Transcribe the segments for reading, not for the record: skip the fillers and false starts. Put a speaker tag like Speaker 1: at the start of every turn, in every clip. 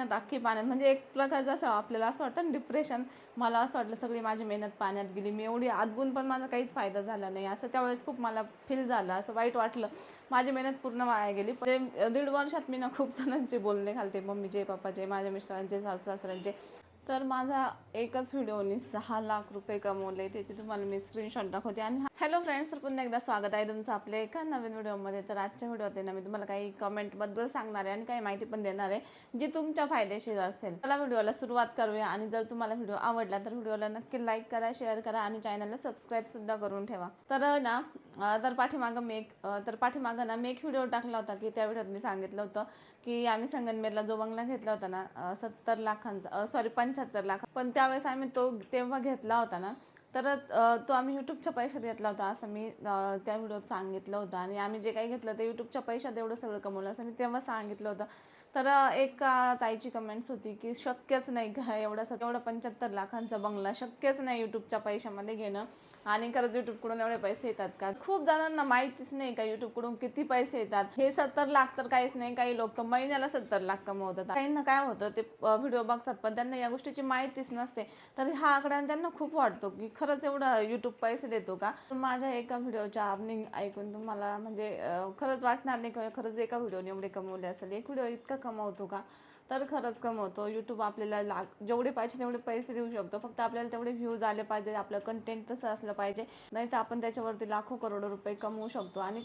Speaker 1: अख्खी पाण्यात म्हणजे एक प्रकारचं असं आपल्याला असं वाटतं ना डिप्रेशन. मला असं वाटलं सगळी माझी मेहनत पाण्यात गेली, मी एवढी आदबून पण माझा काहीच फायदा झाला नाही, असं त्यावेळेस खूप मला फील झालं, असं वाईट वाटलं. माझी मेहनत पूर्ण वाया गेली. पण 1.5 वर्षात मी ना खूप जणांचे बोलणे घालते, मम्मीचे, पप्पाचे, माझ्या मिस्टरांचे, सासू सासऱ्यांचे. तर माझा एकच व्हिडिओनी 6 लाख रुपये कमवले, त्याची तुम्हाला मी स्क्रीनशॉट दाखवते. आणि हॅलो फ्रेंड्स, तर पुन्हा एकदा स्वागत आहे तुमचं आपल्या एका नवीन व्हिडिओमध्ये. तर आजच्या व्हिडिओत ना मी तुम्हाला काही कमेंटबद्दल सांगणार आहे आणि काही माहिती पण देणार आहे जी तुमच्या फायदेशीर असेल. मला व्हिडिओला सुरुवात करूया. आणि जर तुम्हाला व्हिडिओ आवडला तर व्हिडिओला नक्की लाईक करा, शेअर करा आणि चॅनलला सबस्क्राईबसुद्धा करून ठेवा. तर पाठीमागं ना मी एक व्हिडिओ टाकला होता की त्या व्हिडिओत मी सांगितलं होतं की आम्ही संगमनेरला जो बंगला घेतला होता ना 70 लाखांचा, सॉरी 75 लाख, पण त्यावेळेस आम्ही तो तेव्हा घेतला होता ना, तर तो आम्ही यूट्यूबच्या पैशात घेतला होता असं मी त्या व्हिडिओत सांगितलं होतं. आणि आम्ही जे काही घेतलं ते यूट्यूबच्या पैशात एवढं सगळं कमवलं असं मी तेव्हा सांगितलं होतं. तर एक ताईची कमेंट्स होती की शक्यच नाही का एवढा 75 लाखांचा बंगला शक्यच नाही यूट्यूबच्या पैशामध्ये घेणं, आणि खरंच यूट्यूबकडून एवढे पैसे येतात का. खूप जणांना माहितीच नाही का यूट्यूबकडून किती पैसे येतात. हे 70 लाख तर काहीच नाही, काही लोक तर महिन्याला 70 लाख कमवतात. काहींना काय होतं, ते व्हिडिओ बघतात पण त्यांना या गोष्टीची माहितीच नसते. तर हा आकडा त्यांना खूप वाटतो की खरंच एवढा यूट्यूब पैसे देतो का. माझ्या एका व्हिडिओच्या अर्निंग ऐकून तुम्हाला म्हणजे खरंच वाटणार नाही की खरंच एका व्हिडिओने एवढे कमवले असेल. एक व्हिडिओ इतका कमवतो का. तर खरंच कमवतो. यूट्यूब आपल्याला जेवढे पाहिजे तेवढे पैसे देऊ शकतो, फक्त आपल्याला तेवढे व्ह्यूज आले पाहिजे, आपलं कंटेंट तसं असलं पाहिजे, नाही तर आपण त्याच्यावरती लाखो करोडो रुपये कमवू शकतो. आणि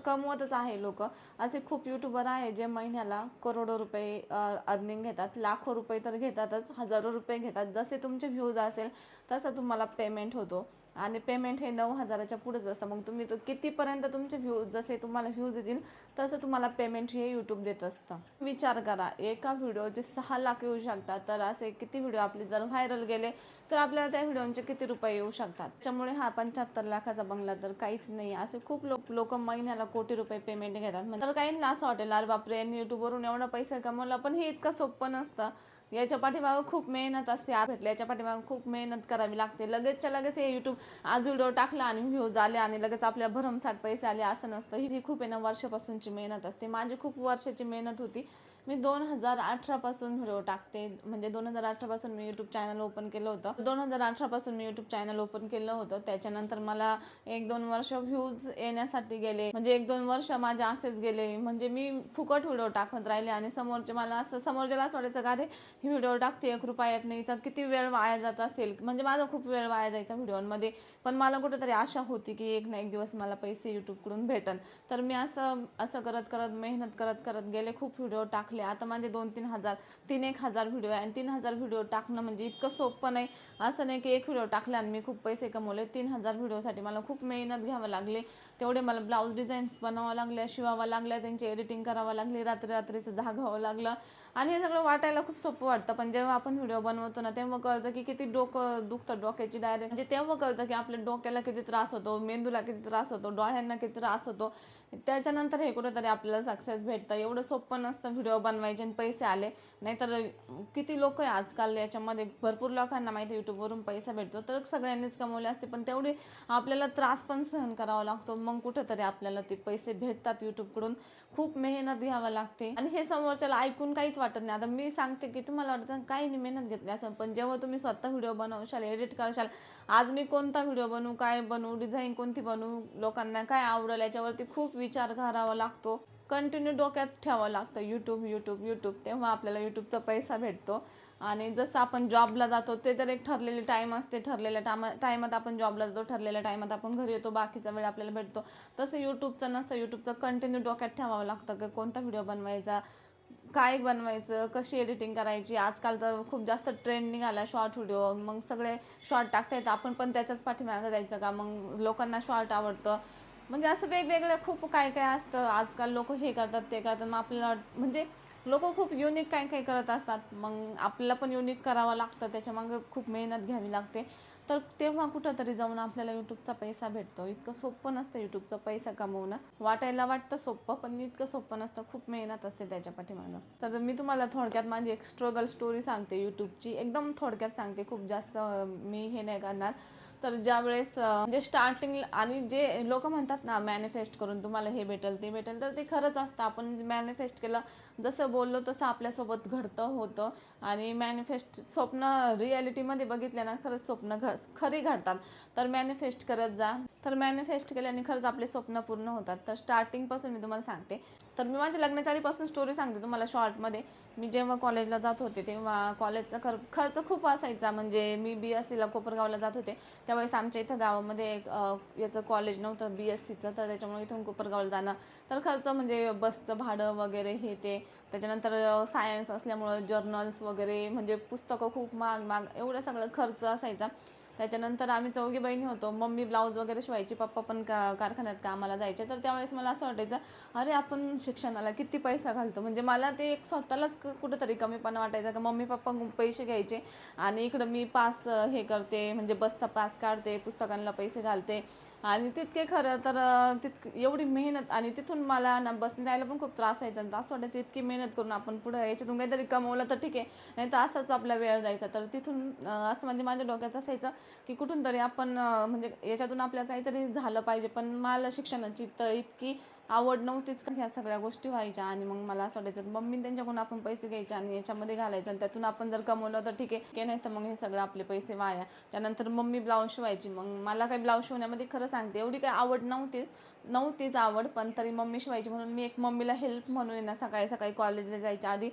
Speaker 1: कमवतच आहे लोक. असे खूप यूट्यूबर आहे जे महिन्याला करोडो रुपये अर्निंग घेतात, लाखो रुपये तर घेतातच, हजारो रुपये घेतात. जसे तुमचे व्ह्यूज असेल तसं तुम्हाला पेमेंट होतो. आणि पेमेंट हे 9,000च्या पुढेच असतं. मग तुम्ही तो कितीपर्यंत तुमचे जसे तुम्हाला व्ह्यूज येतील तसं तुम्हाला पेमेंट हे यूट्यूब देत असतं. विचार करा, एका व्हिडिओचे 6 लाख येऊ शकतात, तर असे किती व्हिडिओ आपले जर व्हायरल गेले तर आपल्याला त्या व्हिडिओचे किती रुपये येऊ शकतात. त्याच्यामुळे हा 75 लाखाचा बंगला तर काहीच नाही. असे खूप लोक महिन्याला कोटी रुपये पेमेंट घेतात. तर काहींना असं वाटेल अरे बापरे, यूट्यूबवरून एवढा पैसा कमवला, पण हे इतकं सोपं नसतं. याच्या पाठीमागं खूप मेहनत असते. भेटले याच्या पाठीमागं खूप मेहनत करावी लागते. लगेचच्या लगेच हे यूट्यूब आज व्हिडिओ टाकला आणि व्ह्यूज आले आणि लगेच आपल्याला भरमसाठ पैसे आले असं नसतं. ही खूप आहे ना वर्षापासूनची मेहनत असते. माझी खूप वर्षाची मेहनत होती. मी 2018 पासून व्हिडिओ टाकते, म्हणजे 2018 पासून मी यूट्यूब चॅनल ओपन केलं होतं. 2018 पासून मी यूट्यूब चॅनल ओपन केलं होतं. त्याच्यानंतर मला 1-2 वर्ष व्ह्यूज येण्यासाठी गेले, म्हणजे 1-2 वर्ष माझे असेच गेले. म्हणजे मी फुकट व्हिडिओ टाकत राहिले आणि समोरच्याला असं वाटायचं का, अरे ही व्हिडिओ टाकते 1 रुपया येत नाही, तर किती वेळ वाया जात असेल. म्हणजे माझा खूप वेळ वाया जायचा व्हिडिओमध्ये. पण मला कुठेतरी आशा होती की एक ना एक दिवस मला पैसे यूट्यूबकडून भेटन. तर मी असं करत मेहनत करत गेले, खूप व्हिडिओ टाकले. आता माझे 2-3 हजार 3-1 हजार व्हिडिओ आहे. आणि 3,000 व्हिडिओ टाकणं म्हणजे इतकं सोपं नाही. असं नाही की एक व्हिडिओ टाकला आणि मी खूप पैसे कमवले. 3,000 व्हिडिओसाठी मला खूप मेहनत घ्यावं लागली. तेवढे मला ब्लाऊज डिझाईन्स बनवावं लागल्या, शिवावं लागल्या, त्यांची एडिटिंग करावं लागली, रात्रीचं जागावं लागलं. आणि हे सगळं वाटायला खूप सोपं वाटतं, पण जेव्हा आपण व्हिडिओ बनवतो ना तेव्हा कळतं की किती डोकं दुखतं, डोक्याची डायरेक्ट म्हणजे तेव्हा कळतं की आपल्या डोक्याला किती त्रास होतो, मेंदूला किती त्रास होतो, डोळ्यांना किती त्रास होतो. त्याच्यानंतर हे कुठेतरी आपल्याला सक्सेस भेटतं. एवढं सोपं नसतं व्हिडिओ बनवायचे आणि पैसे आले. नाहीतर किती लोक आहे आजकाल याच्यामध्ये, भरपूर लोकांना माहिती यूट्यूबवरून पैसा भेटतो, तर सगळ्यांनीच कमवले असते. पण तेवढी आपल्याला त्रास पण सहन करावा लागतो, मग कुठेतरी आपल्याला ते पैसे भेटतात यूट्यूबकडून. खूप मेहनत घ्यावी लागते आणि हे समोरच्याला ऐकून काहीच वाटत नाही. आता मी सांगते की तुम्हाला वाटतं काही नाही मेहनत घेतली असं, पण जेव्हा तुम्ही स्वतः व्हिडिओ बनवशाल, एडिट करशाल, आज मी कोणता व्हिडिओ बनवू, काय बनवू, डिझाईन कोणती बनवू, लोकांना काय आवडेल, याच्यावरती खूप विचार करावा लागतो. कंटिन्यू डोक्यात ठेवावं लागतं यूट्यूब, तेव्हा आपल्याला यूट्यूबचा पैसा भेटतो. आणि जसं आपण जॉबला जातो ते तर एक ठरलेली टाईम असते, ठरलेल्या टायमात आपण जॉबला जातो, ठरलेल्या टायमात आपण घरी येतो, बाकीचा वेळ आपल्याला भेटतो. तसं यूट्यूबचं नसतं. यूट्यूबचं कंटिन्यू डोक्यात ठेवावं लागतं की कोणता व्हिडिओ बनवायचा, काय बनवायचं, कशी एडिटिंग करायची. आजकाल तर खूप जास्त ट्रेंड निघाला शॉर्ट व्हिडिओ, मग सगळे शॉर्ट टाकतायत, आपण पण त्याच्याच पाठीमागं जायचं का, मग लोकांना शॉर्ट आवडतं. म्हणजे असं वेगवेगळं खूप काय काय असतं. आजकाल लोक हे करतात ते करतात, मग आपल्याला म्हणजे लोक खूप युनिक काय काय करत असतात, मग आपल्याला पण युनिक करावं लागतं, त्याच्यामागं खूप मेहनत घ्यावी लागते. तर तेव्हा कुठंतरी जाऊन आपल्याला यूट्यूबचा पैसा भेटतो. इतकं सोपं नसतं यूट्यूबचा पैसा कमवणं. वाटायला वाटतं सोपं, पण इतकं सोपं नसतं, खूप मेहनत असते त्याच्या पाठीमागं. तर मी तुम्हाला थोडक्यात माझी एक स्ट्रगल स्टोरी सांगते यूट्यूबची, एकदम थोडक्यात सांगते, खूप जास्त मी हे नाही करणार. तर ज्यावेळेस म्हणजे स्टार्टिंग आणि जे लोक म्हणतात ना मॅनिफेस्ट करून तुम्हाला हे भेटेल ते भेटेल, तर ते खरंच असतं. आपण मॅनिफेस्ट केलं, जसं बोललो तसं आपल्यासोबत घडतं होतं. आणि मॅनिफेस्ट स्वप्न रिॲलिटीमध्ये बघितले ना, खरंच स्वप्न खरी घडतात. तर मॅनिफेस्ट करत जा. तर मॅनिफेस्ट केल्याने खरंच आपले स्वप्न पूर्ण होतात. तर स्टार्टिंगपासून मी तुम्हाला सांगते. तर मी माझ्या लग्नाच्या आधीपासून स्टोरी सांगते तुम्हाला शॉर्टमध्ये. मी जेव्हा कॉलेजला जात होते तेव्हा कॉलेजचा खर्च खूप असायचा. म्हणजे मी BScला कोपरगावला जात होते, त्यावेळेस आमच्या इथं गावामध्ये एक याचं कॉलेज नव्हतं BScचं, तर त्याच्यामुळे इथून कोपरगावला जाणं तर खर्च म्हणजे बसचं भाडं वगैरे हे ते. त्याच्यानंतर सायन्स असल्यामुळं जर्नल्स वगैरे म्हणजे पुस्तकं खूप महाग महाग एवढं सगळं खर्च असायचा. त्याच्यानंतर आम्ही चौघी बहिणी होतो. मम्मी ब्लाऊज वगैरे शिवायची, पप्पा पण कारखान्यात कामाला जायचे. तर त्यावेळेस मला असं वाटायचं, अरे आपण शिक्षणाला किती पैसा घालतो. म्हणजे मला ते एक स्वतःलाच कुठंतरी कमीपणा वाटायचा का मम्मी पप्पा पैसे घ्यायचे आणि इकडं मी पास हे करते, म्हणजे बसचा पास काढते, पुस्तकांना पैसे घालते. आणि तितके खरं तर एवढी मेहनत आणि तिथून मला ना बसने जायला पण खूप त्रास व्हायचा. आणि असं वाटायचं इतकी मेहनत करून आपण पुढं याच्यातून काहीतरी कमवलं तर ठीक आहे, नाही तर असाच आपला वेळ जायचा. तर तिथून असं म्हणजे माझ्या डोक्यात असायचं की कुठून तरी आपण म्हणजे याच्यातून आपल्याला काहीतरी झालं पाहिजे. पण मला शिक्षणाची तर इतकी आवड नव्हतीच का ह्या सगळ्या गोष्टी व्हायच्या. आणि मग मला असं वाटायचं मम्मी त्यांच्याकडून आपण पैसे घ्यायचे आणि याच्यामध्ये घालायचं आणि त्यातून आपण जर कमवलं तर ठीक आहे, नाही तर मग हे सगळं आपले पैसे वाया. त्यानंतर मम्मी ब्लाऊज शिवायची. मग मला काही ब्लाऊज शिवण्यामध्ये खरं सांगते एवढी काही आवड नव्हतीच आवड, पण तरी मम्मी शिवायची म्हणून मी एक मम्मीला हेल्प म्हणून आहे ना सकाळी सकाळी कॉलेजला जायच्या आधी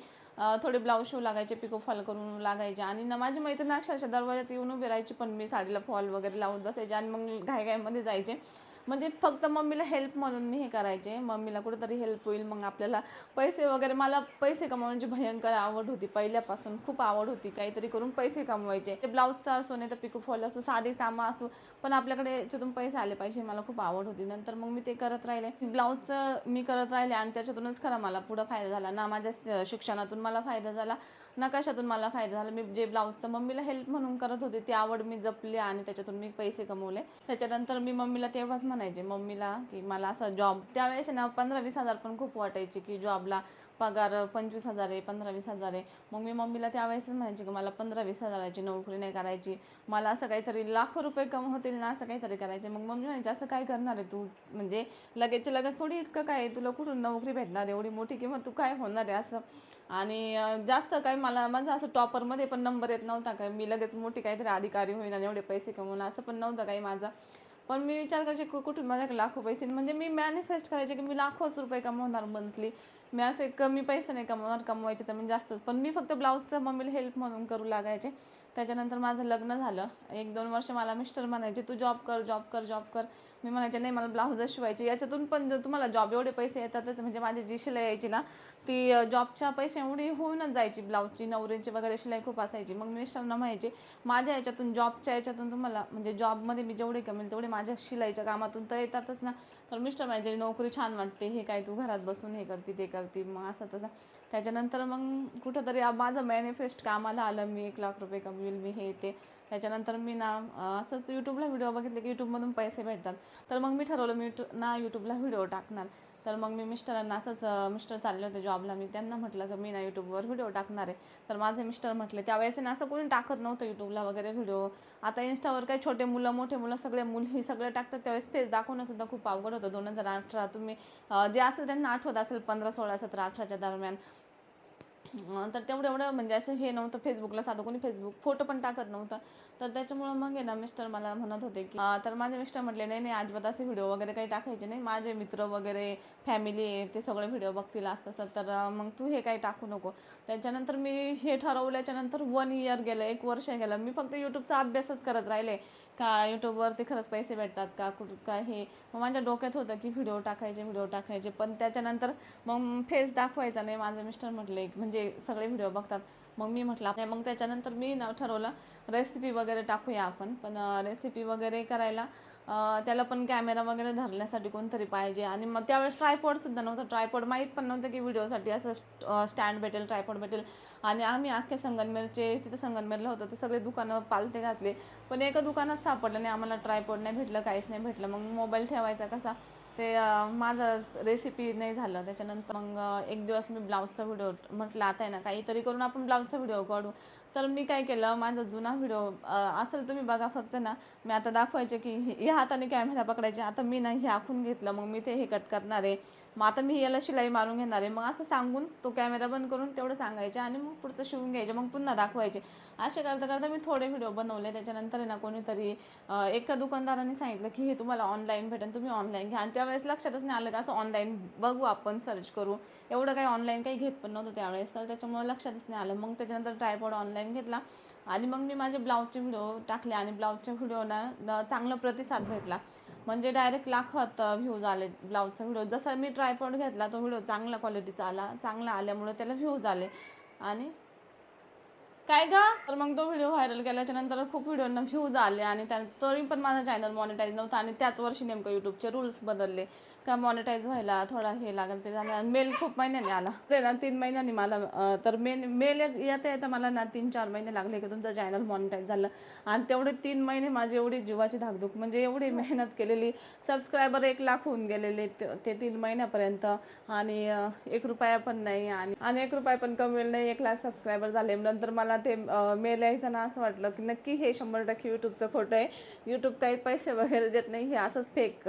Speaker 1: थोडे ब्लाऊज शिवू लागायचे, पिको फॉल करून लागायचे. आणि ना माझी मैत्रीण अक्षरशः दरवाजात येऊन उभी राहायची, पण मी साडीला फॉल वगैरे लावून बसायचे आणि मग घाईघाईमध्ये जायचे. म्हणजे फक्त मम्मीला हेल्प म्हणून मी हे करायचे, मम्मीला कुठेतरी हेल्प होईल, मग आपल्याला पैसे वगैरे. मला पैसे कमवण्याची भयंकर आवड होती, पहिल्यापासून खूप आवड होती, काहीतरी करून पैसे कमवायचे. ते ब्लाऊजचा असो नाही तर पिको फॉल असो, साधी कामं असो, पण आपल्याकडे याच्यातून पैसे आले पाहिजे, मला खूप आवड होती. नंतर मग मी ते करत राहिले, ब्लाऊजचं मी करत राहिले आणि त्याच्यातूनच खरा मला पुढं फायदा झाला ना. माझ्या शिक्षणातून मला फायदा झाला ना, कशातून मला फायदा झाला. मी जे ब्लाऊजचं मम्मीला हेल्प म्हणून करत होते ती आवड मी जपली आणि त्याच्यातून मी पैसे कमवले. त्याच्यानंतर मी मम्मीला तेव्हाच म्हणायचे मम्मीला की मला असा जॉब, त्यावेळेस ना 15-20 हजार पण खूप वाटायचे की जॉबला पगार 25,000 आहे, 15-20 हजार आहे. मग मी मम्मीला त्यावेळेसच म्हणायचे की मला 15-20 हजाराची नोकरी नाही करायची, मला असं काहीतरी लाखो रुपये होतील ना असं काहीतरी करायचं. मग मम्मी म्हणायची असं काय करणार आहे तू, म्हणजे लगेच लगेच थोडी इतकं काय, तुला कुठून नोकरी भेटणार एवढी मोठी, किंवा तू काय होणार आहे असं. आणि जास्त काही माझं असं टॉपरमध्ये पण नंबर येत नव्हता काय मी लगेच मोठी काहीतरी अधिकारी होईन आणि एवढे पैसे कमवणार, असं पण नव्हतं काही माझं. पण मी विचार करायचे कुठून माझ्याकडे लाखो पैसे, म्हणजे मी मॅनिफेस्ट करायचे की मी लाखोच रुपये कमवणार मंथली. मी असे कमी पैसे नाही कमवायचे तर मी जास्तच. पण मी फक्त ब्लाऊजचं मम्मीला हेल्प म्हणून करू लागायचे. त्याच्यानंतर माझं लग्न झालं. 1-2 वर्ष मला मिस्टर म्हणायचे तू जॉब कर जॉब कर जॉब कर. मी म्हणायचे नाही मला ब्लाऊजच शिवायचे. याच्यातून पण जर तुम्हाला जॉब एवढे पैसे येतातच, म्हणजे माझी जी शिलाई यायची ना ती जॉबच्या पैसे एवढी होऊनच जायची. ब्लाऊजची नवरीची वगैरे शिलाई खूप असायची. मग मिस्टरांना म्हणायचे माझ्या याच्यातून जॉबच्या याच्यातून तुम्हाला, म्हणजे जॉबमध्ये मी जेवढे कमेल तेवढे माझ्या शिलाईच्या कामातून तर येतातच ना. तर मिस्टर म्हणायचे नोकरी छान वाटते, हे काय तू घरात बसून हे करते ते करते, मग असं तसं. त्याच्यानंतर मग कुठंतरी माझं मॅनिफेस्ट कामाला आलं. मी 1 लाख रुपये कमवेल मी हे ते. त्याच्यानंतर मी ना असंच यूट्यूबला व्हिडिओ बघितले की यूट्यूबमधून पैसे भेटतात. तर मग मी ठरवलं मी यूट्यूबला व्हिडिओ टाकणार. तर मग मी मिस्टरांना असंच मिस्टर चालले होते जॉबला, मी त्यांना म्हटलं की मी ना यूट्यूबवर व्हिडिओ टाकणार आहे. तर माझे मिस्टर म्हटले, त्यावेळेस ना असं कोणी टाकत नव्हतं यूट्यूबला वगैरे व्हिडिओ. आता इन्स्टावर काही छोटे मुलं मोठे मुलं सगळे मुली सगळे टाकतात, त्यावेळेस फेस दाखवणं सुद्धा खूप अवघड होतं. 2018 तुम्ही जे असेल त्यांना आठवत असेल, 15, 16, 17, 18च्या दरम्यान. तर तेवढं म्हणजे असं हे नव्हतं, फेसबुकला साधं कोणी फेसबुक फोटो पण टाकत नव्हतं. तर त्याच्यामुळं मग आहे ना मिस्टर मला म्हणत होते की तर माझे मिस्टर म्हटले नाही नाही अजिबात असे व्हिडिओ वगैरे काही टाकायचे नाही, माझे मित्र वगैरे फॅमिली आहे ते सगळे व्हिडिओ बघतील असतं तर मग तू हे काही टाकू नको. त्याच्यानंतर मी हे ठरवल्याच्यानंतर 1 इयर गेलं, 1 वर्ष गेलं, मी फक्त यूट्यूबचा अभ्यासच करत राहिले का यूट्यूबवरती खरंच पैसे भेटतात का काय हे. मग माझ्या डोक्यात होतं की व्हिडिओ टाकायचे, पण त्याच्यानंतर मग फेस दाखवायचा नाही. माझे मिस्टर म्हटले म्हणजे सगळे व्हिडिओ बघतात. मग मी म्हटलं नाही. मग त्याच्यानंतर मी ठरवलं रेसिपी वगैरे टाकूया आपण, पण रेसिपी वगैरे करायला त्याला पण कॅमेरा वगैरे धरण्यासाठी कोणतरी पाहिजे. आणि मग त्यावेळेस ट्रायपॉडसुद्धा नव्हतं, ट्रायपॉड माहीत पण नव्हतं की व्हिडिओसाठी असं स्टँड भेटेल, ट्रायपॉड भेटेल. आणि आम्ही अख्खे संगमनेरचे, तिथं संगमनेरला होतं ते सगळे दुकानं पालथे घातले, पण एका दुकानात सापडलं नाही आम्हाला, ट्रायपॉड नाही भेटलं, काहीच नाही भेटलं. मग मोबाईल ठेवायचा कसा, ते माझं रेसिपी नाही झालं. त्याच्यानंतर मग एक दिवस मी ब्लाऊजचा व्हिडिओ म्हटलं आता आहे ना काहीतरी करून आपण ब्लाऊजचा व्हिडिओ काढू. तर मी काय केलं, माझा जुना व्हिडिओ असेल तुम्ही बघा फक्त ना, मी आता दाखवायचे की ह्या हाताने कॅमेरा पकडायचे, आता मी ना हे आखून घेतलं, मग मी ते हे कट करणार आहे, मग आता मी याला शिलाई मारून घेणार आहे, मग असं सांगून तो कॅमेरा बंद करून तेवढं सांगायचे आणि मग पुढचं शिवून घ्यायचे, मग पुन्हा दाखवायचे. असे करता करता मी थोडे व्हिडिओ बनवले. त्याच्यानंतर आहे ना कोणीतरी एका दुकानदाराने सांगितलं की हे तुम्हाला ऑनलाईन भेटेल, तुम्ही ऑनलाईन घ्या. आणि त्यावेळेस लक्षातच नाही आलं का असं ऑनलाईन बघू आपण सर्च करू, एवढं काही ऑनलाईन काही घेत पण नव्हतं त्यावेळेस, तर त्याच्यामुळे लक्षातच नाही आलं. मग त्याच्यानंतर ट्रायपॉड ऑनलाईन घेतला आणि मग मी माझे ब्लाऊजचे व्हिडिओ टाकले आणि ब्लाऊजच्या व्हिडिओला चांगला प्रतिसाद भेटला. म्हणजे डायरेक्ट लाखात व्ह्यूज आले ब्लाऊजचा व्हिडिओ. जसा मी ट्रायपॉड घेतला तो व्हिडिओ चांगला क्वालिटीचा आला, चांगला आल्यामुळे त्याला व्ह्यूज आले. आणि काय ग, तर मग तो व्हिडिओ व्हायरल केल्याच्या नंतर खूप व्हिडिओंना व्ह्यूज आले आणि तरी पण माझा चॅनल मॉनिटाईज नव्हता. आणि त्याच वर्षी नेमकं यूट्यूबचे रूल्स बदलले का मॉनिटाईज व्हायला थोडा हे लागेल, ते झालं. आणि मेल खूप महिन्यांनी आला ना, 3 महिन्यांनी मला तर मेल येता येता मला ना 3-4 महिने लागले की तुमचं चॅनल मॉनिटाईज झालं. आणि तेवढे 3 महिने माझी एवढी जीवाची धाकधूक, म्हणजे एवढी मेहनत केलेली, सबस्क्रायबर 1 लाख होऊन गेलेले ते 3 महिन्यापर्यंत. आणि 1 रुपया पण नाही, आणि 1 रुपया पण कमवेल नाही, 1 लाख सबस्क्रायबर झाले. नंतर मला ते मेल यायचं ना, असं वाटलं की नक्की हे 100% यूट्यूबचं खोटं आहे, यूट्यूब काही पैसे वगैरे देत नाही, हे असंच फेक.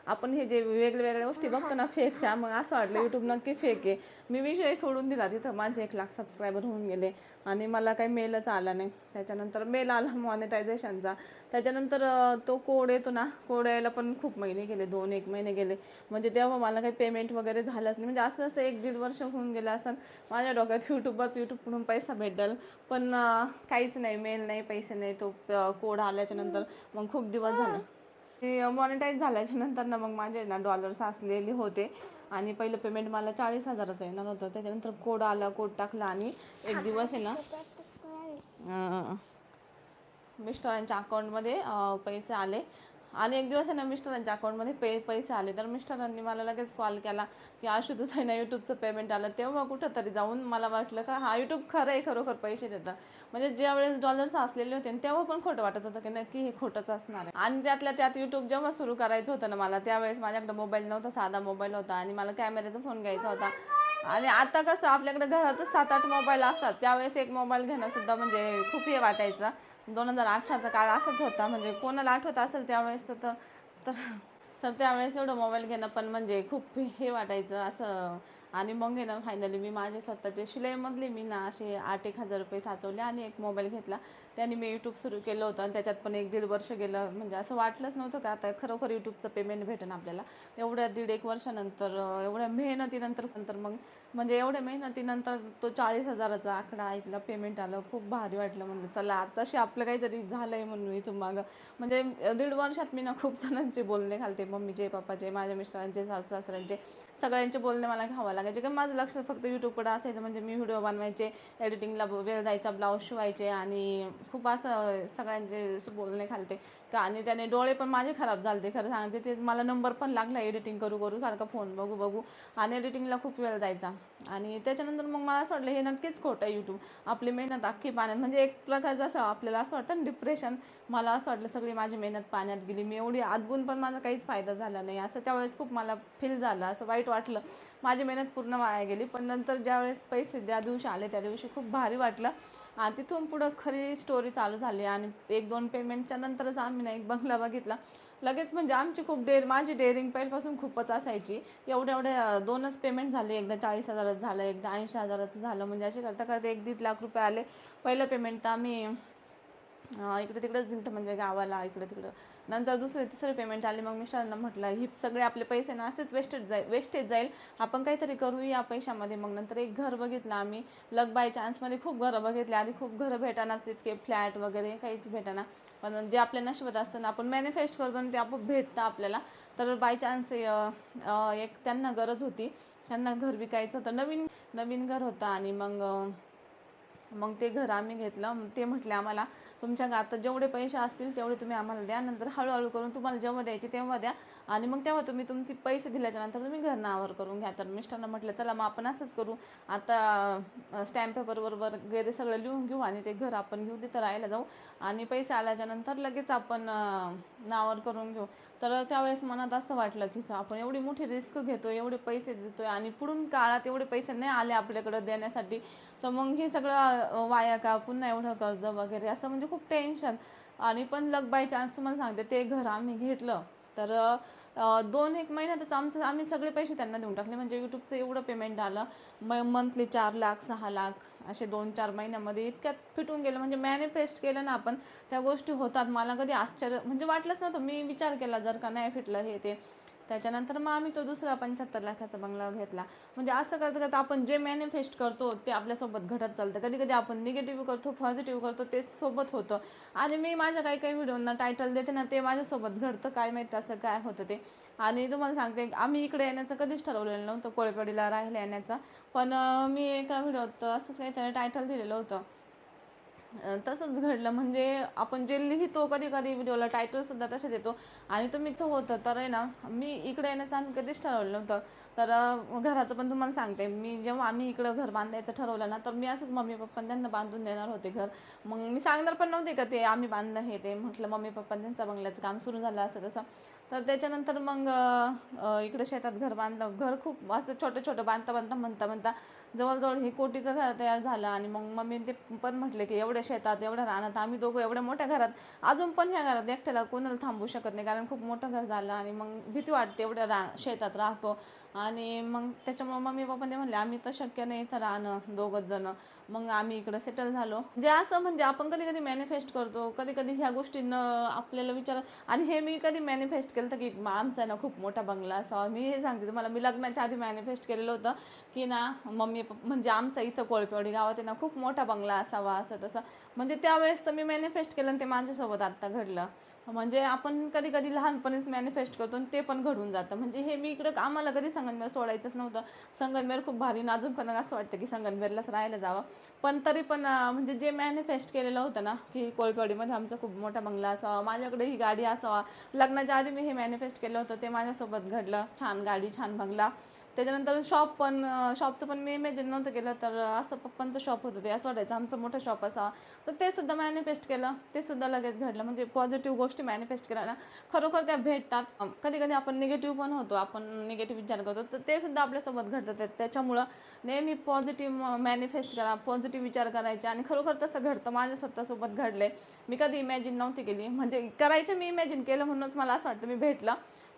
Speaker 1: आपण हे जे वेगवेगळ्या गोष्टी बघतो ना फेकच्या, मग असं वाटलं यूट्यूब नक्की फेक आहे. मी विषय सोडून दिला तिथं, माझे 1 लाख सबस्क्रायबर होऊन गेले आणि मला काही मेलच आला नाही. त्याच्यानंतर मेल आला मॉनिटायझेशनचा. त्याच्यानंतर तो कोड येतो ना, कोड यायला पण खूप महिने गेले, 2-1 महिने गेले. म्हणजे तेव्हा मला काही पेमेंट वगैरे झालंच नाही. म्हणजे असं असं 1-1.5 वर्ष होऊन गेलं असं माझ्या डोक्यात, यूट्यूबकडून पैसा भेटेल, पण काहीच नाही, मेल नाही, पैसे नाही. तो कोड आल्याच्या नंतर मग खूप दिवस झाले. ते मॉनिटाईज झाल्याच्या नंतर ना, मग माझे ना डॉलर्स असलेले होते आणि पहिलं पेमेंट मला 40,000चं येणार होतं. त्याच्यानंतर कोड आला, कोड टाकला आणि एक दिवस आहे ना मिस्टरांच्या अकाउंटमध्ये पैसे आले. आणि एक दिवस आहे ना मिस्टरांच्या अकाउंटमध्ये पैसे आले. तर मिस्टरांनी मला लगेच कॉल केला की आशू तुझं आहे ना यूट्यूबचं पेमेंट आलं. तेव्हा कुठंतरी जाऊन मला वाटलं का हा यूट्यूब खरं आहे, खरोखर पैसे देतं. म्हणजे ज्यावेळेस डॉलर्स असलेले होते तेव्हा पण खोटं वाटत होतं की नक्की हे खोटंच असणार आहे. आणि त्यातल्या त्यात यूट्यूब जेव्हा सुरू करायचं होतं ना मला, त्यावेळेस माझ्याकडे मोबाईल नव्हता, साधा मोबाईल होता आणि मला कॅमेऱ्याचा फोन घ्यायचा होता. आणि आता कसं आपल्याकडे घरातच 7-8 मोबाईल असतात, त्यावेळेस एक मोबाईल घेणंसुद्धा म्हणजे खूप हे वाटायचं. 2018चा काळ असाच होता, म्हणजे कोणाला आठवत असेल त्यावेळेस तर तर तर त्यावेळेस एवढं मोबाईल घेणं पण म्हणजे खूप हे वाटायचं असं. आणि मग आहे ना फायनली मी माझे स्वतःचे शिलाईमधले मी ना असे 8-1 हजार रुपये साचवले आणि एक मोबाईल घेतला. त्याने मी यूट्यूब सुरू केलं होतं आणि त्याच्यात पण 1-1.5 वर्ष गेलं. म्हणजे असं वाटलंच नव्हतं का आता खरोखर यूट्यूबचं पेमेंट भेटेन आपल्याला. एवढ्या 1.5-1 वर्षानंतर एवढ्या मेहनतीनंतर मग म्हणजे एवढ्या मेहनतीनंतर तो 40,000चा आकडा ऐकला, पेमेंट आलं, खूप भारी वाटलं. म्हणलं चला आताशी आपलं काहीतरी झालं आहे म्हणून इथून मागं. म्हणजे 1.5 वर्षात मी ना खूप जणांचे बोलणे घालते, मम्मीचे, पप्पाचे, माझ्या मिस्टरांचे, सासू सासऱ्यांचे, सगळ्यांचे बोलणे मला घ्यावं लागायचे. कारण माझं लक्ष फक्त यूट्यूबकडे असायचं. म्हणजे मी व्हिडिओ बनवायचे, एडिटिंगला वेळ जायचा, ब्लाऊज शिवायचे आणि खूप असं सगळ्यांचे बोलणे घालते का. आणि त्याने डोळे पण माझे खराब झाले खरं सांगते. ते मला नंबर पण लागला एडिटिंग करू करू, सारखा फोन बघू बघू आणि एडिटिंगला खूप वेळ जायचा. आणि त्याच्यानंतर मग मला असं वाटलं हे नक्कीच खोटं आहे यूट्यूब, आपली मेहनत अख्खी पाण्यात. म्हणजे एक प्रकारचं असं आपल्याला असं वाटतं ना डिप्रेशन, मला असं वाटलं सगळी माझी मेहनत पाण्यात गेली, मी एवढी आदबून पण माझा काहीच फायदा झाला नाही, असं त्यावेळेस खूप मला फील झालं, असं वाईट वाटलं, माझी मेहनत पूर्ण वाया गेली. पण नंतर ज्यावेळेस पैसे ज्या दिवशी आले त्या दिवशी खूप भारी वाटलं. आणि तिथून पुढं खरी स्टोरी चालू झाली. आणि 1-2 पेमेंटच्या नंतरच आम्ही ना एक बंगला बघितला लगेच. म्हणजे आमची खूप माझी डेअरिंग पहिल्यापासून खूपच असायची. एवढ्या 2च पेमेंट झाले, एकदा 40,000चं झालं, एकदा 80,000चं झालं. म्हणजे असे करता करता 1-1.5 लाख रुपये आले. पहिलं पेमेंट तर आम्ही इकडे तिकडेच दिलं, म्हणजे गावाला इकडे तिकडं. नंतर तिसरे पेमेंट आले. मग मिस्टरांना म्हटलं ही सगळे आपले पैसे ना असेच वेस्टेज जाईल, आपण काहीतरी करू या पैशामध्ये. मग नंतर एक घर बघितलं आम्ही, लक बाय चान्समध्ये. खूप घरं बघितली आधी, खूप घरं भेटानाच, इतके फ्लॅट वगैरे काहीच भेटाना. पण जे आपल्या नशिबात असतं ना, आपण मॅनिफेस्ट करतो आणि ते आपोआप भेटतं आपल्याला. तर बाय चान्स एक त्यांना गरज होती, त्यांना घर विकायचं होतं, नवीन नवीन घर होतं. आणि मग ते घर आम्ही घेतलं. ते म्हटले आम्हाला तुमच्या आता जेवढे पैसे असतील तेवढे तुम्ही आम्हाला द्या, नंतर हळूहळू करून तुम्हाला जेव्हा द्यायचे तेव्हा द्या, आणि मग तेव्हा तुम्ही तुमचे पैसे दिल्याच्यानंतर तुम्ही घर नावावर करून घ्या. तर मिस्टरांना म्हटलं चला मग आपण असंच करू, आता स्टॅम्प पेपरवर वगैरे सगळं लिहून घेऊ आणि ते घर आपण घेऊ, तिथं राहायला जाऊ आणि पैसे आल्याच्यानंतर लगेच आपण नावावर करून घेऊ. तर त्यावेळेस मनात असं वाटलं की आपण एवढी मोठी रिस्क घेतो, एवढे पैसे देतोय आणि पुढून काळात एवढे पैसे नाही आले आपल्याकडं देण्यासाठी, तर मग हे सगळं वाया का, पुन्हा एवढं कर्ज वगैरे असं म्हणजे खूप टेन्शन. आणि पण लक बाय चान्स तुम्हाला सांगते, ते घर आम्ही घेतलं तर 2-1 महिन्यातच आम्ही सगळे पैसे त्यांना देऊन टाकले. म्हणजे यूट्यूबचं एवढं पेमेंट आलं. मंथली 4 लाख 6 लाख असे 2-4 महिन्यामध्ये इतक्यात फिटून गेलं. म्हणजे मॅनिफेस्ट केलं ना आपण, त्या गोष्टी होतात. मला कधी आश्चर्य म्हणजे वाटलंच नव्हतं. मी विचार केला जर का नाही फिटलं हे ते, त्याच्यानंतर मग आम्ही तो दुसरा 75 लाखाचा बंगला घेतला. म्हणजे असं करता करता आपण जे मॅनिफेस्ट करतो ते आपल्यासोबत घडत चालतं. कधी कधी आपण निगेटिव्ह करतो, पॉझिटिव्ह करतो, ते सोबत होतं. आणि मी माझ्या काही काही व्हिडिओंना टायटल देते ना, ते माझ्यासोबत घडतं. काय माहिती असं काय होतं ते. आणि तुम्हाला सांगते, आम्ही इकडे येण्याचं कधीच ठरवलेलं नव्हतं, कोळपेवाडीला राहायला येण्याचं. पण मी एका व्हिडिओत असंच काहीतरी टायटल दिलेलं होतं. तसंच घडलं. म्हणजे आपण जे लिहितो, कधी कधी व्हिडिओला टायटलसुद्धा तसे देतो. आणि तुम्हीचं होतं तर आहे ना, मी इकडे येण्याचं आम्ही कधीच ठरवलं नव्हतं. तर घराचं पण तुम्हाला सांगते, मी जेव्हा आम्ही इकडं घर बांधायचं ठरवलं ना, तर मी असंच मम्मी पप्पा त्यांना बांधून देणार होते घर. मग मी सांगणार पण नव्हते का ते आम्ही बांधलं हे ते. म्हटलं मम्मी पप्पा त्यांचं बंगल्याचं काम सुरू झालं असं तसं. तर त्याच्यानंतर मग इकडे शेतात घर बांधलं. घर खूप असं छोटं छोटं बांधता बांधता म्हणता म्हणता जवळजवळ हे कोटीचं घर तयार झालं. आणि मग मम्मी ते पण म्हटले की एवढ्या शेतात, एवढ्या रानात आम्ही दोघं एवढ्या मोठ्या घरात, अजून पण ह्या घरात एकट्याला कोणाला थांबू शकत नाही, कारण खूप मोठं घर झालं. आणि मग भीती वाटते, एवढ्या शेतात राहतो. आणि मग त्याच्यामुळे मम्मी पप्पा ते म्हणले आम्ही तर शक्य नाही इथं राहणं दोघंच जण. मग आम्ही इकडं सेटल झालो. म्हणजे असं म्हणजे आपण कधी कधी मॅनिफेस्ट करतो, कधी कधी ह्या गोष्टींना आपल्याला विचार. आणि हे मी कधी मॅनिफेस्ट केलं होतं की आमचा ना खूप मोठा बंगला असावा. मी हे सांगते तुम्हाला, मी लग्नाच्या आधी मॅनिफेस्ट केलेलं होतं की ना मम्मी पप्पा म्हणजे आमचा इथं कोळपेवाडी गावात आहे ना खूप मोठा बंगला असावा असं तसं. म्हणजे त्यावेळेस तर मी मॅनिफेस्ट केलं आणि ते माझ्यासोबत आत्ता घडलं. म्हणजे आपण कधी कधी लहानपणीच मॅनिफेस्ट करतो आणि ते पण घडून जातं. म्हणजे हे मी इकडं आम्हाला कधी संगमनेर सोडायचंच नव्हतं. संगमनेर खूप भारी, अजून पण असं वाटतं की संगमनेरलाच राहायला जावं. पण तरी पण म्हणजे जे मॅनिफेस्ट केलेलं होतं ना की कोळपेवाडीमध्ये आमचा खूप मोठा बंगला असावा, माझ्याकडे ही गाडी असावा, लग्नाच्या आधी मी हे मॅनिफेस्ट केलं होतं, ते माझ्यासोबत घडलं. छान गाडी, छान बंगला. त्याच्यानंतर शॉपचं पण मी इमॅजिन नव्हतं केलं. तर असं पप्पांचं शॉप होतं, ते असं वाटायचं आमचं मोठं शॉप असावा. तर ते सुद्धा मॅनिफेस्ट केलं, ते सुद्धा लगेच घडलं. म्हणजे पॉझिटिव्ह गोष्टी मॅनिफेस्ट केल्या ना, खरोखर त्या भेटतात. कधी कधी आपण निगेटिव्ह पण होतो, आपण निगेटिव्ह विचार करतो, तर ते सुद्धा आपल्यासोबत घडतं. त्याच्यामुळं नेहमी पॉझिटिव्ह मॅनिफेस्ट करा, पॉझिटिव्ह विचार करायचे. आणि खरोखर तसं घडतं. माझ्या स्वतःसोबत घडलंय. मी कधी इमॅजिन नव्हती केली, म्हणजे करायचे मी इमॅजिन केलं म्हणूनच मला असं वाटतं मी भेटलं.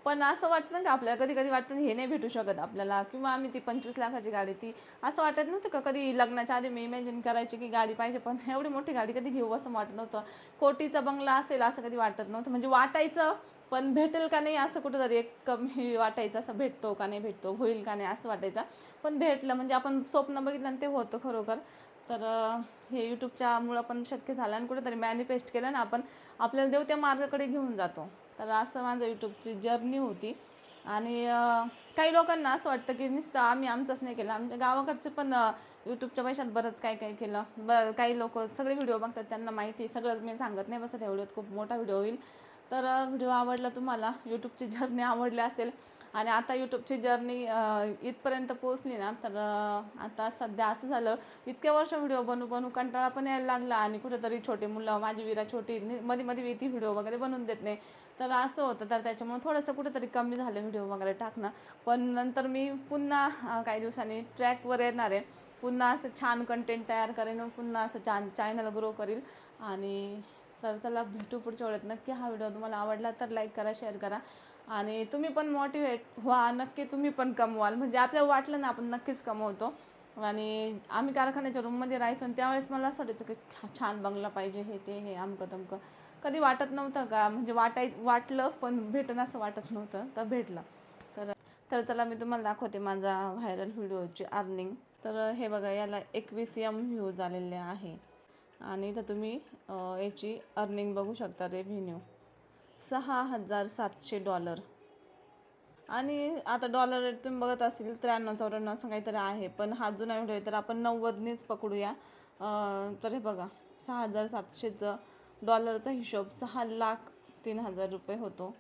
Speaker 1: पण असं वाटतं ना की आपल्याला कधी कधी वाटतं हे नाही भेटू शकत आपल्याला. किंवा आम्ही ती 25 लाखाची गाडी, ती असं वाटत नव्हतं का कधी लग्नाच्या आधी मी इमॅजिन करायची की गाडी पाहिजे, पण एवढी मोठी गाडी कधी घेऊ असं वाटत नव्हतं. कोटीचा बंगला असेल असं कधी वाटत नव्हतं. म्हणजे वाटायचं, पण भेटेल का नाही असं कुठंतरी एक कमी वाटायचं. असं भेटतो का नाही, भेटतो होईल का नाही असं वाटायचं. पण भेटलं. म्हणजे आपण स्वप्न बघितलं आणि ते होतं खरोखर. तर हे यूट्यूबच्या मुळं पण शक्य झालं. आणि कुठेतरी मॅनिफेस्ट केलं ना आपण, आपल्याला देव त्या मार्गाकडे घेऊन जातो. तर असं माझं यूट्यूबची जर्नी होती. आणि काही लोकांना असं वाटतं की नुसतं आम्ही आमचंच नाही केलं, आमच्या गावाकडचे पण यूट्यूबच्या पैशात बरंच काय काय केलं. काही लोक सगळे व्हिडिओ बघतात, त्यांना माहिती आहे सगळंच. मी सांगत नाही बसत, व्हिडिओत खूप मोठा व्हिडिओ होईल. तर व्हिडिओ आवडला तुम्हाला, यूट्यूबची जर्नी आवडली असेल. आणि आता यूट्यूबची जर्नी इथपर्यंत पोहोचली ना, तर आता सध्या असं झालं, इतक्या वर्ष व्हिडिओ बनवू बनवू कंटाळा पण यायला लागला. आणि कुठेतरी छोटे मुलं, माझी विरा छोटी, मध्ये मध्ये ती व्हिडिओ वगैरे बनवून देत नाही. तर असं होतं. तर त्याच्यामुळे थोडंसं कुठेतरी कमी झालं व्हिडिओ वगैरे टाकणं. पण नंतर मी पुन्हा काही दिवसांनी ट्रॅकवर येणार आहे. पुन्हा असं छान कंटेंट तयार करेन, पुन्हा असं छान चॅनल ग्रो करील. आणि तर चला भेटू पुढच्या वेळेत. नक्की हा व्हिडिओ तुम्हाला आवडला तर लाईक करा, शेअर करा. आणि तुम्ही पण मोटिवेट व्हा, नक्की तुम्ही पण कमवाल. म्हणजे आपल्याला वाटलं ना आपण नक्कीच कमवतो. आणि आम्ही कारखान्याच्या रूममध्ये राहायचो आणि त्यावेळेस मला असं वाटायचं की छान बंगला पाहिजे, हे ते हे अमकं तमकं. कधी वाटत नव्हतं का, म्हणजे वाटलं पण भेटणं असं वाटत नव्हतं, तर भेटलं. तर तर चला मी तुम्हाला दाखवते माझा व्हायरल व्हिडिओची अर्निंग. तर हे बघा, याला 21M व्ह्यूज आलेले आहे. आणि इथं तुम्ही याची अर्निंग बघू शकता, रेव्हेन्यू $6,700. आणि आता डॉलर रेट तुम्ही बघत असतील 93-94 असं काहीतरी आहे. पण हा जुना व्हिडिओ आहे, तर आपण 90नीच पकडूया. तर हे बघा, 6,700चं डॉलरचा हिशोब 6,03,000 रुपये होतो.